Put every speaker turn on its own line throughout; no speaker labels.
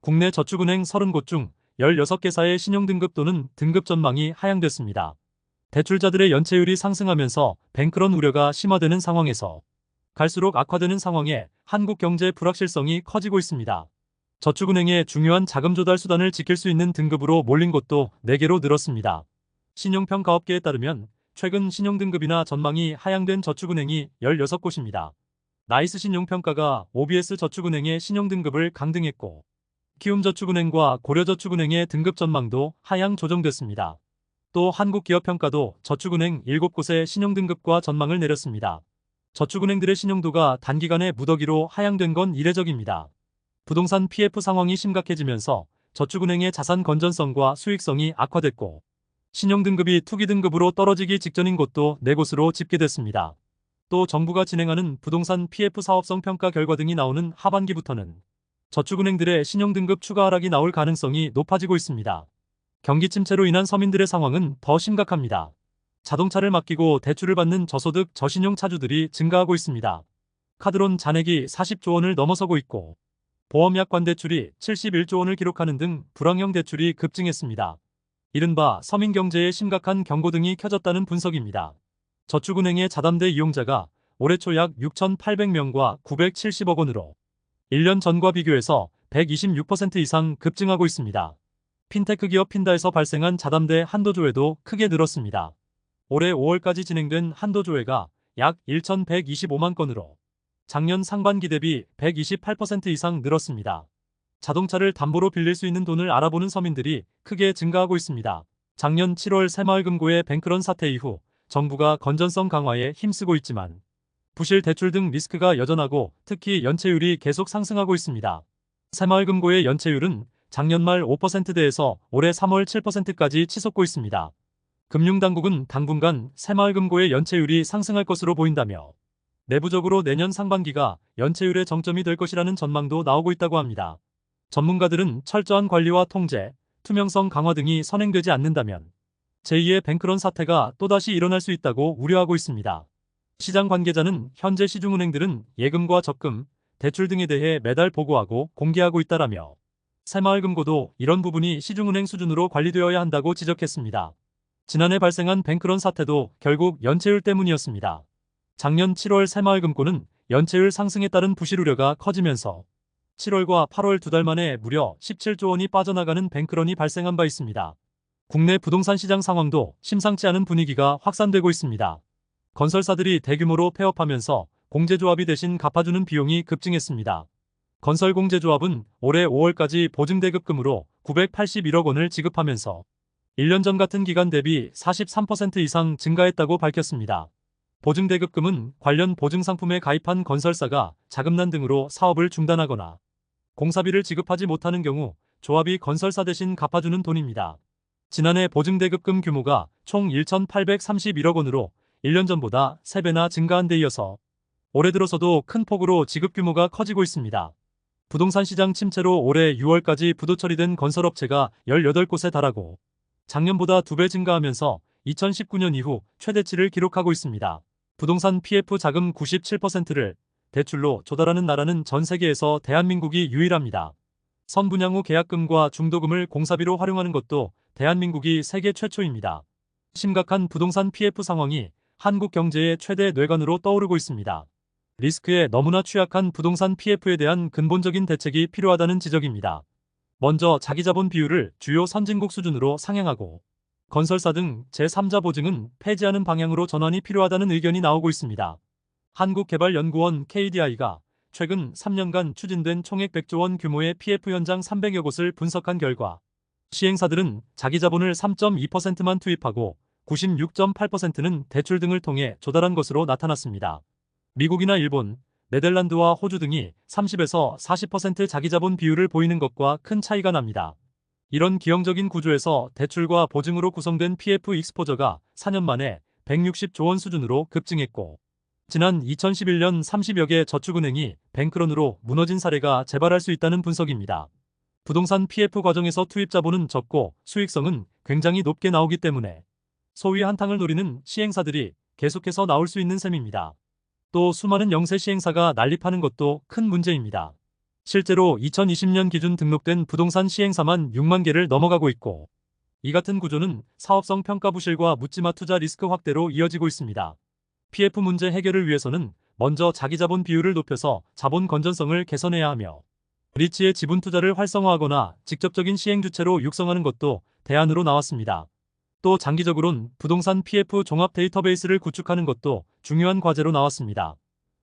국내 저축은행 30곳 중 16개사의 신용등급 또는 등급 전망이 하향됐습니다. 대출자들의 연체율이 상승하면서 뱅크런 우려가 심화되는 상황에서 갈수록 악화되는 상황에 한국 경제 불확실성이 커지고 있습니다. 저축은행의 중요한 자금 조달 수단을 지킬 수 있는 등급으로 몰린 곳도 4개로 늘었습니다. 신용평가업계에 따르면 최근 신용등급이나 전망이 하향된 저축은행이 16곳입니다. 나이스 신용평가가 OBS 저축은행의 신용등급을 강등했고, 키움저축은행과 고려저축은행의 등급 전망도 하향 조정됐습니다. 또 한국기업평가도 저축은행 7곳의 신용등급과 전망을 내렸습니다. 저축은행들의 신용도가 단기간에 무더기로 하향된 건 이례적입니다. 부동산 PF 상황이 심각해지면서 저축은행의 자산 건전성과 수익성이 악화됐고, 신용등급이 투기등급으로 떨어지기 직전인 곳도 4곳으로 집계됐습니다. 또 정부가 진행하는 부동산 PF 사업성 평가 결과 등이 나오는 하반기부터는 저축은행들의 신용등급 추가 하락이 나올 가능성이 높아지고 있습니다. 경기 침체로 인한 서민들의 상황은 더 심각합니다. 자동차를 맡기고 대출을 받는 저소득 저신용 차주들이 증가하고 있습니다. 카드론 잔액이 40조 원을 넘어서고 있고, 보험약관 대출이 71조 원을 기록하는 등 불황형 대출이 급증했습니다. 이른바 서민 경제에 심각한 경고등이 켜졌다는 분석입니다. 저축은행의 자담대 이용자가 올해 초 약 6,800명과 970억 원으로 1년 전과 비교해서 126% 이상 급증하고 있습니다. 핀테크 기업 핀다에서 발생한 자담대 한도조회도 크게 늘었습니다. 올해 5월까지 진행된 한도조회가 약 1,125만 건으로 작년 상반기 대비 128% 이상 늘었습니다. 자동차를 담보로 빌릴 수 있는 돈을 알아보는 서민들이 크게 증가하고 있습니다. 작년 7월 새마을금고의 뱅크런 사태 이후 정부가 건전성 강화에 힘쓰고 있지만 부실 대출 등 리스크가 여전하고 특히 연체율이 계속 상승하고 있습니다. 새마을금고의 연체율은 작년 말 5%대에서 올해 3월 7%까지 치솟고 있습니다. 금융당국은 당분간 새마을금고의 연체율이 상승할 것으로 보인다며 내부적으로 내년 상반기가 연체율의 정점이 될 것이라는 전망도 나오고 있다고 합니다. 전문가들은 철저한 관리와 통제, 투명성 강화 등이 선행되지 않는다면 제2의 뱅크런 사태가 또다시 일어날 수 있다고 우려하고 있습니다. 시장 관계자는 현재 시중은행들은 예금과 적금, 대출 등에 대해 매달 보고하고 공개하고 있다라며 새마을금고도 이런 부분이 시중은행 수준으로 관리되어야 한다고 지적했습니다. 지난해 발생한 뱅크런 사태도 결국 연체율 때문이었습니다. 작년 7월 새마을금고는 연체율 상승에 따른 부실 우려가 커지면서 7월과 8월 2달 만에 무려 17조 원이 빠져나가는 뱅크런이 발생한 바 있습니다. 국내 부동산 시장 상황도 심상치 않은 분위기가 확산되고 있습니다. 건설사들이 대규모로 폐업하면서 공제조합이 대신 갚아주는 비용이 급증했습니다. 건설공제조합은 올해 5월까지 보증대급금으로 981억 원을 지급하면서 1년 전 같은 기간 대비 43% 이상 증가했다고 밝혔습니다. 보증대급금은 관련 보증상품에 가입한 건설사가 자금난 등으로 사업을 중단하거나 공사비를 지급하지 못하는 경우 조합이 건설사 대신 갚아주는 돈입니다. 지난해 보증대급금 규모가 총 1,831억 원으로 1년 전보다 3배나 증가한 데 이어서 올해 들어서도 큰 폭으로 지급 규모가 커지고 있습니다. 부동산 시장 침체로 올해 6월까지 부도 처리된 건설업체가 18곳에 달하고 작년보다 2배 증가하면서 2019년 이후 최대치를 기록하고 있습니다. 부동산 PF 자금 97%를 대출로 조달하는 나라는 전 세계에서 대한민국이 유일합니다. 선분양 후 계약금과 중도금을 공사비로 활용하는 것도 대한민국이 세계 최초입니다. 심각한 부동산 PF 상황이 한국 경제의 최대 뇌관으로 떠오르고 있습니다. 리스크에 너무나 취약한 부동산 PF에 대한 근본적인 대책이 필요하다는 지적입니다. 먼저 자기자본 비율을 주요 선진국 수준으로 상향하고 건설사 등 제3자 보증은 폐지하는 방향으로 전환이 필요하다는 의견이 나오고 있습니다. 한국개발연구원 KDI가 최근 3년간 추진된 총액 100조 원 규모의 PF 현장 300여 곳을 분석한 결과 시행사들은 자기자본을 3.2%만 투입하고 96.8%는 대출 등을 통해 조달한 것으로 나타났습니다. 미국이나 일본, 네덜란드와 호주 등이 30에서 40% 자기자본 비율을 보이는 것과 큰 차이가 납니다. 이런 기형적인 구조에서 대출과 보증으로 구성된 PF 익스포저가 4년 만에 160조 원 수준으로 급증했고 지난 2011년 30여 개 저축은행이 뱅크런으로 무너진 사례가 재발할 수 있다는 분석입니다. 부동산 PF 과정에서 투입 자본은 적고 수익성은 굉장히 높게 나오기 때문에 소위 한탕을 노리는 시행사들이 계속해서 나올 수 있는 셈입니다. 또 수많은 영세 시행사가 난립하는 것도 큰 문제입니다. 실제로 2020년 기준 등록된 부동산 시행사만 6만 개를 넘어가고 있고, 이 같은 구조는 사업성 평가 부실과 묻지마 투자 리스크 확대로 이어지고 있습니다. PF 문제 해결을 위해서는 먼저 자기 자본 비율을 높여서 자본 건전성을 개선해야 하며, 리츠의 지분 투자를 활성화하거나 직접적인 시행 주체로 육성하는 것도 대안으로 나왔습니다. 또 장기적으론 부동산 PF 종합 데이터베이스를 구축하는 것도 중요한 과제로 나왔습니다.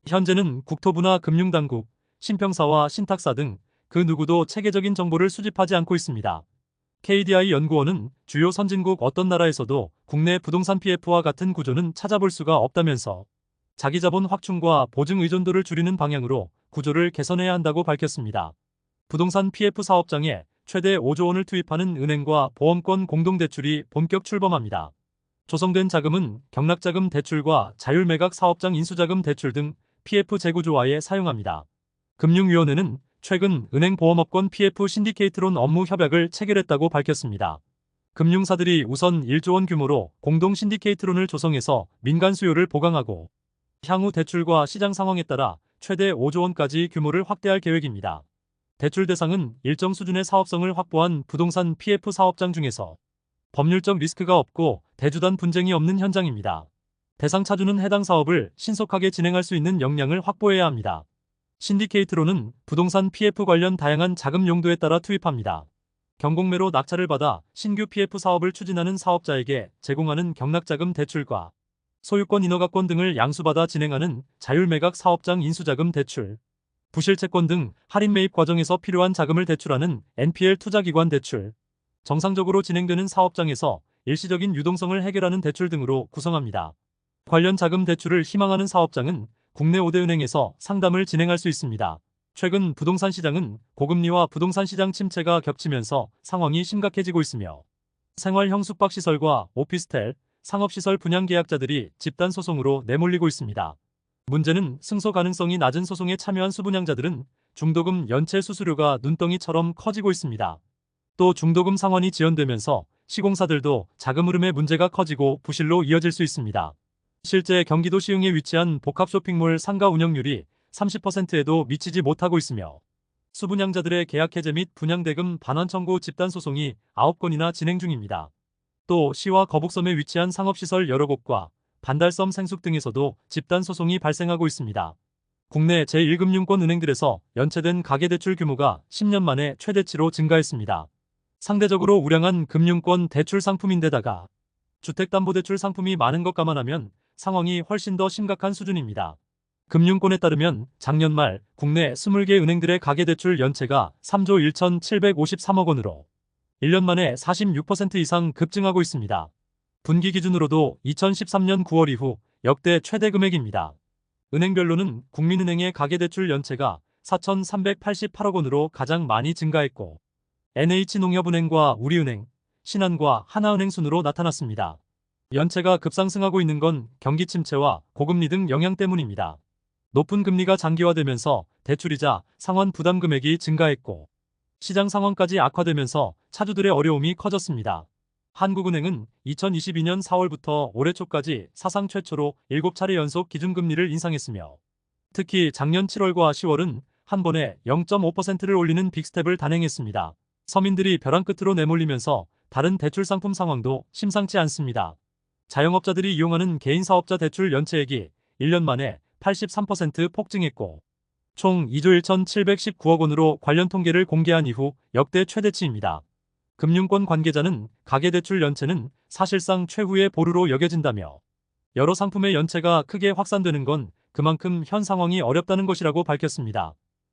현재는 국토부나 금융당국, 신평사와 신탁사 등 그 누구도 체계적인 정보를 수집하지 않고 있습니다. KDI 연구원은 주요 선진국 어떤 나라에서도 국내 부동산 PF와 같은 구조는 찾아볼 수가 없다면서 자기 자본 확충과 보증 의존도를 줄이는 방향으로 구조를 개선해야 한다고 밝혔습니다. 부동산 PF 사업장에 최대 5조 원을 투입하는 은행과 보험권 공동대출이 본격 출범합니다. 조성된 자금은 경락자금 대출과 자율매각 사업장 인수자금 대출 등 PF 재구조화에 사용합니다. 금융위원회는 최근 은행보험업권 PF 신디케이트론 업무 협약을 체결했다고 밝혔습니다. 금융사들이 우선 1조 원 규모로 공동 신디케이트론을 조성해서 민간 수요를 보강하고, 향후 대출과 시장 상황에 따라 최대 5조 원까지 규모를 확대할 계획입니다. 대출 대상은 일정 수준의 사업성을 확보한 부동산 PF 사업장 중에서 법률적 리스크가 없고 대주단 분쟁이 없는 현장입니다. 대상 차주는 해당 사업을 신속하게 진행할 수 있는 역량을 확보해야 합니다. 신디케이트론은 부동산 PF 관련 다양한 자금 용도에 따라 투입합니다. 경공매로 낙찰을 받아 신규 PF 사업을 추진하는 사업자에게 제공하는 경락자금 대출과 소유권 인허가권 등을 양수받아 진행하는 자율매각 사업장 인수자금 대출, 부실채권 등 할인 매입 과정에서 필요한 자금을 대출하는 NPL 투자기관 대출, 정상적으로 진행되는 사업장에서 일시적인 유동성을 해결하는 대출 등으로 구성합니다. 관련 자금 대출을 희망하는 사업장은 국내 5대 은행에서 상담을 진행할 수 있습니다. 최근 부동산 시장은 고금리와 부동산 시장 침체가 겹치면서 상황이 심각해지고 있으며, 생활형 숙박시설과 오피스텔, 상업시설 분양 계약자들이 집단 소송으로 내몰리고 있습니다. 문제는 승소 가능성이 낮은 소송에 참여한 수분양자들은 중도금 연체 수수료가 눈덩이처럼 커지고 있습니다. 또 중도금 상환이 지연되면서 시공사들도 자금 흐름에 문제가 커지고 부실로 이어질 수 있습니다. 실제 경기도 시흥에 위치한 복합 쇼핑몰 상가 운영률이 30%에도 미치지 못하고 있으며, 수분양자들의 계약 해제 및 분양대금 반환 청구 집단 소송이 9건이나 진행 중입니다. 또 시와 거북섬에 위치한 상업시설 여러 곳과 반달섬 생숙 등에서도 집단 소송이 발생하고 있습니다. 국내 제1금융권 은행들에서 연체된 가계대출 규모가 10년 만에 최대치로 증가했습니다. 상대적으로 우량한 금융권 대출 상품인데다가 주택담보대출 상품이 많은 것 감안하면 상황이 훨씬 더 심각한 수준입니다. 금융권에 따르면 작년 말 국내 20개 은행들의 가계대출 연체가 3조 1,753억 원으로 1년 만에 46% 이상 급증하고 있습니다. 분기 기준으로도 2013년 9월 이후 역대 최대 금액입니다. 은행별로는 국민은행의 가계대출 연체가 4,388억 원으로 가장 많이 증가했고, NH농협은행과 우리은행, 신한과 하나은행 순으로 나타났습니다. 연체가 급상승하고 있는 건 경기 침체와 고금리 등 영향 때문입니다. 높은 금리가 장기화되면서 대출이자 상환 부담 금액이 증가했고, 시장 상황까지 악화되면서 차주들의 어려움이 커졌습니다. 한국은행은 2022년 4월부터 올해 초까지 사상 최초로 7차례 연속 기준금리를 인상했으며, 특히 작년 7월과 10월은 한 번에 0.5%를 올리는 빅스텝을 단행했습니다. 서민들이 벼랑 끝으로 내몰리면서 다른 대출 상품 상황도 심상치 않습니다. 자영업자들이 이용하는 개인사업자 대출 연체액이 1년 만에 83% 폭증했고, 총 2조 1,719억 원으로 관련 통계를 공개한 이후 역대 최대치입니다. 금융권 관계자는 가계대출 연체는 사실상 최후의 보루로 여겨진다며, 여러 상품의 연체가 크게 확산되는 건 그만큼 현 상황이 어렵다는 것이라고 밝혔습니다.